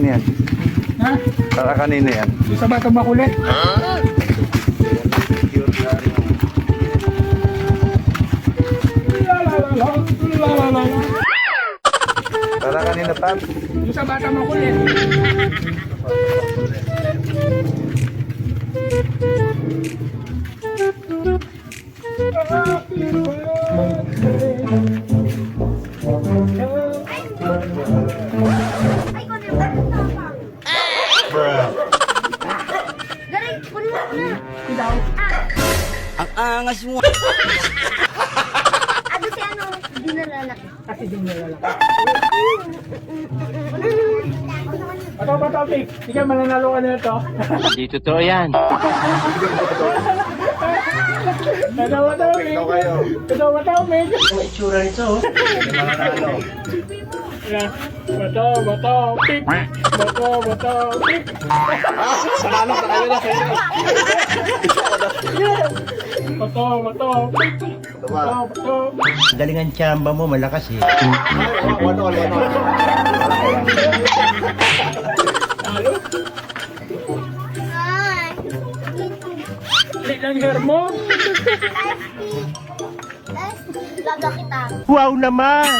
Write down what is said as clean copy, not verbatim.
Yan. Ha? Para kanina yan. Yung sa batang makulit. Para kanina pa. Yung sa batang makulit. Ay, ko na ba? Galing, puno na. Ikaw. Ang angas mo. Ano si ano, hindi nalalaki. Kasi din nilalaki. Bato, bato, Pig. Sige, mananalo ka na ito. Hindi totoo yan. Bato, bato, Pig. Ikaw kayo. Bato, bato, Pig. Ang itsura nito. Yan. Bato, bato, Pig. Bato, bato, Pig. Sanalo sa kayo na kayo. Bato, bato, Pig. Bato, bato. Galingan tsamba mo, malakas eh. Wano. Talo. Ay, Lit ng hair mo. Lada kita. Wow naman!